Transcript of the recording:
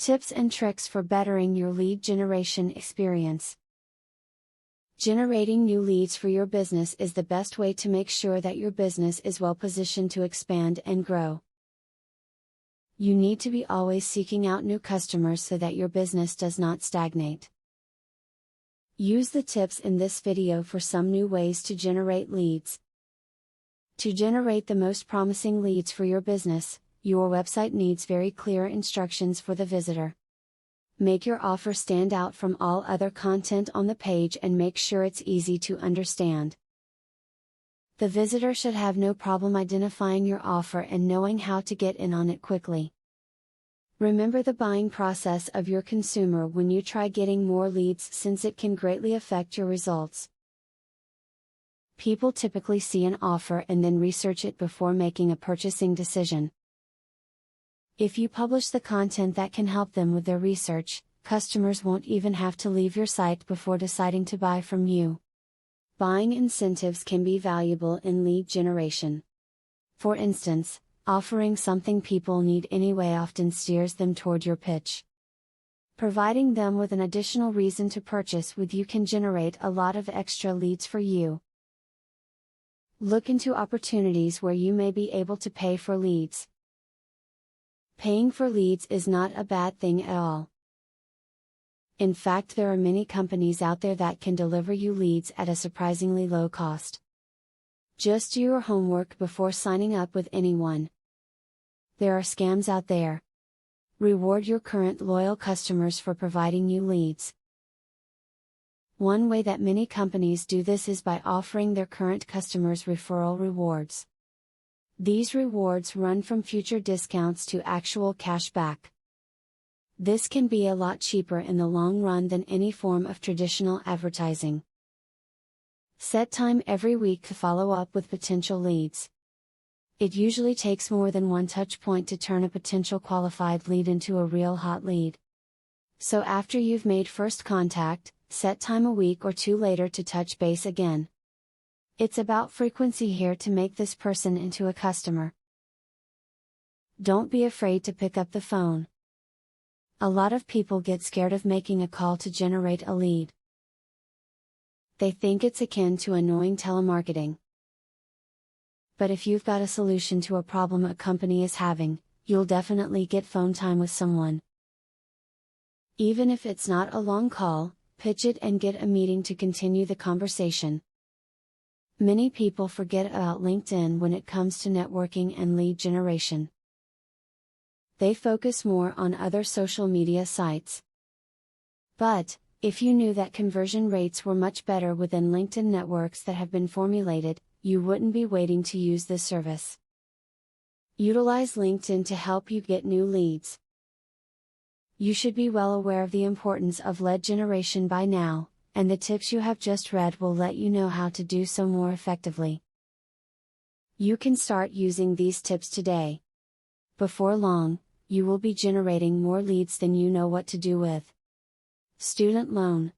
Tips and tricks for bettering your lead generation experience. Generating new leads for your business is the best way to make sure that your business is well positioned to expand and grow. You need to be always seeking out new customers so that your business does not stagnate. Use the tips in this video for some new ways to generate leads. To generate the most promising leads for your business, your website needs very clear instructions for the visitor. Make your offer stand out from all other content on the page and make sure it's easy to understand. The visitor should have no problem identifying your offer and knowing how to get in on it quickly. Remember the buying process of your consumer when you try getting more leads, since it can greatly affect your results. People typically see an offer and then research it before making a purchasing decision. If you publish the content that can help them with their research, customers won't even have to leave your site before deciding to buy from you. Buying incentives can be valuable in lead generation. For instance, offering something people need anyway often steers them toward your pitch. Providing them with an additional reason to purchase with you can generate a lot of extra leads for you. Look into opportunities where you may be able to pay for leads. Paying for leads is not a bad thing at all. In fact, there are many companies out there that can deliver you leads at a surprisingly low cost. Just do your homework before signing up with anyone. There are scams out there. Reward your current loyal customers for providing you leads. One way that many companies do this is by offering their current customers referral rewards. These rewards run from future discounts to actual cash back. This can be a lot cheaper in the long run than any form of traditional advertising. Set time every week to follow up with potential leads. It usually takes more than one touch point to turn a potential qualified lead into a real hot lead. So after you've made first contact, set time a week or two later to touch base again. It's about frequency here to make this person into a customer. Don't be afraid to pick up the phone. A lot of people get scared of making a call to generate a lead. They think it's akin to annoying telemarketing. But if you've got a solution to a problem a company is having, you'll definitely get phone time with someone. Even if it's not a long call, pitch it and get a meeting to continue the conversation. Many people forget about LinkedIn when it comes to networking and lead generation. They focus more on other social media sites. But, if you knew that conversion rates were much better within LinkedIn networks that have been formulated, you wouldn't be waiting to use this service. Utilize LinkedIn to help you get new leads. You should be well aware of the importance of lead generation by now, and the tips you have just read will let you know how to do so more effectively. You can start using these tips today. Before long, you will be generating more leads than you know what to do with. Student loan.